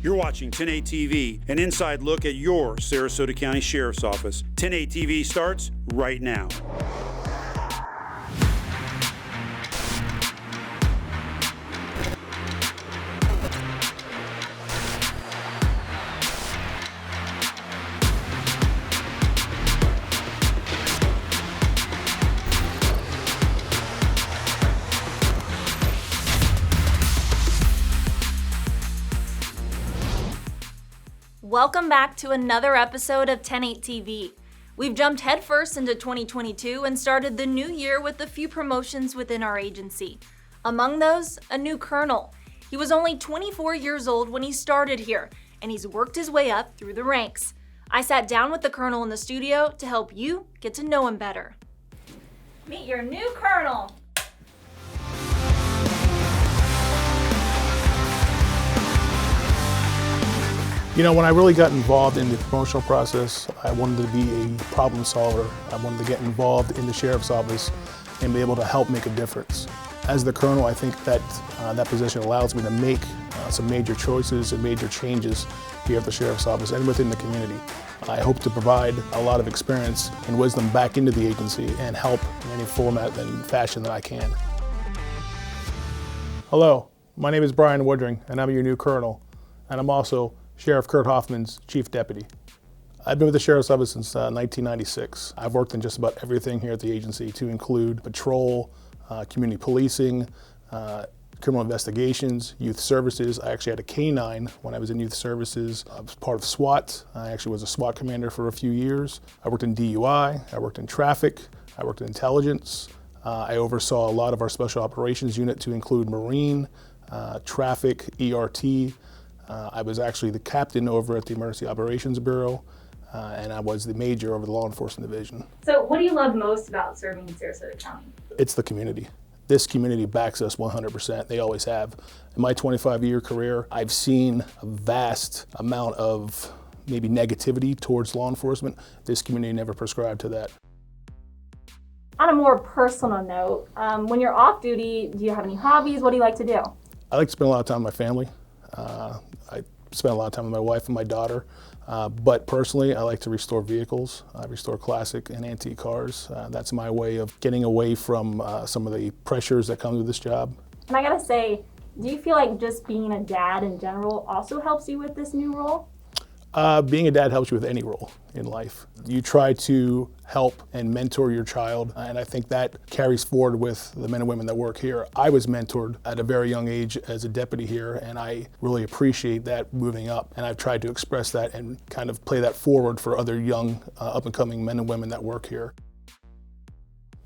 You're watching 10/8 TV, an inside look at your Sarasota County Sheriff's Office. 10/8 TV starts right now. Welcome back to another episode of 10/8 TV. We've jumped headfirst into 2022 and started the new year with a few promotions within our agency. Among those, a new colonel. He was only 24 years old when he started here, and he's worked his way up through the ranks. I sat down with the colonel in the studio to help you get to know him better. Meet your new colonel. You know, when I really got involved in the promotional process, I wanted to be a problem solver. I wanted to get involved in the sheriff's office and be able to help make a difference. As the colonel, I think that that position allows me to make some major choices and major changes here at the sheriff's office and within the community. I hope to provide a lot of experience and wisdom back into the agency and help in any format and fashion that I can. Hello, my name is Brian Woodring, and I'm your new colonel, and I'm also Sheriff Kurt Hoffman's Chief Deputy. I've been with the Sheriff's Office since 1996. I've worked in just about everything here at the agency, to include patrol, community policing, criminal investigations, youth services. I actually had a K-9 when I was in youth services. I was part of SWAT. I actually was a SWAT commander for a few years. I worked in DUI, I worked in traffic, I worked in intelligence. I oversaw a lot of our special operations unit, to include Marine, traffic, ERT. I was actually the captain over at the Emergency Operations Bureau, and I was the major over the Law Enforcement Division. So what do you love most about serving in Sarasota County? It's the community. This community backs us 100%. They always have. In my 25-year career, I've seen a vast amount of maybe negativity towards law enforcement. This community never prescribed to that. On a more personal note, when you're off duty, do you have any hobbies? What do you like to do? I like to spend a lot of time with my family. I spend a lot of time with my wife and my daughter, but personally I like to restore vehicles. I restore classic and antique cars. That's my way of getting away from some of the pressures that come with this job. And I gotta say, do you feel like just being a dad in general also helps you with this new role? Being a dad helps you with any role in life. You try to help and mentor your child, and I think that carries forward with the men and women that work here. I was mentored at a very young age as a deputy here, and I really appreciate that moving up, and I've tried to express that and kind of play that forward for other young, up-and-coming men and women that work here.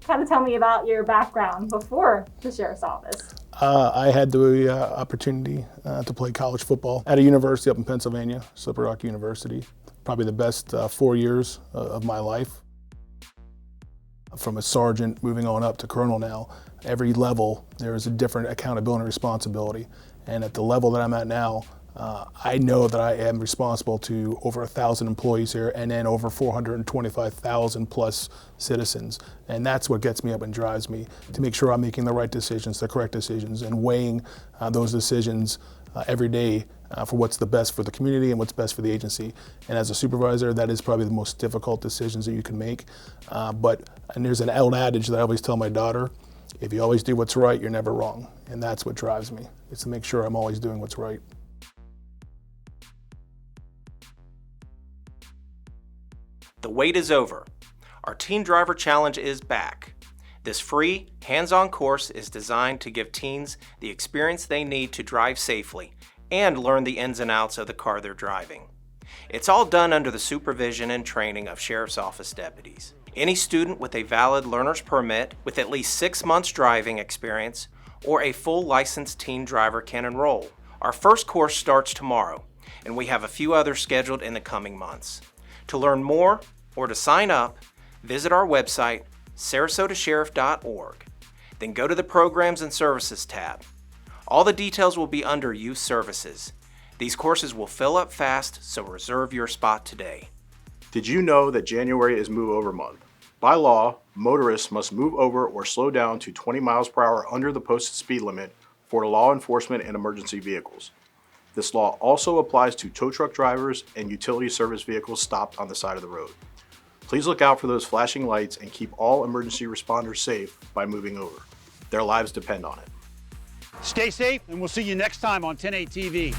Kind of tell me about your background before the Sheriff's Office. I had the opportunity to play college football at a university up in Pennsylvania, Slippery Rock University. Probably the best 4 years of my life. From a sergeant moving on up to colonel now, every level there is a different accountability and responsibility. And at the level that I'm at now, I know that I am responsible to over 1,000 employees here, and then over 425,000 plus citizens. And that's what gets me up and drives me, to make sure I'm making the right decisions, the correct decisions, and weighing those decisions every day for what's the best for the community and what's best for the agency. And as a supervisor, that is probably the most difficult decisions that you can make. And there's an old adage that I always tell my daughter: if you always do what's right, you're never wrong. And that's what drives me, is to make sure I'm always doing what's right. The wait is over. Our Teen Driver Challenge is back. This free, hands-on course is designed to give teens the experience they need to drive safely and learn the ins and outs of the car they're driving. It's all done under the supervision and training of Sheriff's Office deputies. Any student with a valid learner's permit with at least 6 months driving experience or a full licensed teen driver can enroll. Our first course starts tomorrow, and we have a few others scheduled in the coming months. To learn more or to sign up, visit our website, sarasotasheriff.org. Then go to the Programs and Services tab. All the details will be under Youth Services. These courses will fill up fast, so reserve your spot today. Did you know that January is Move Over Month? By law, motorists must move over or slow down to 20 miles per hour under the posted speed limit for law enforcement and emergency vehicles. This law also applies to tow truck drivers and utility service vehicles stopped on the side of the road. Please look out for those flashing lights and keep all emergency responders safe by moving over. Their lives depend on it. Stay safe, and we'll see you next time on 10/8 TV.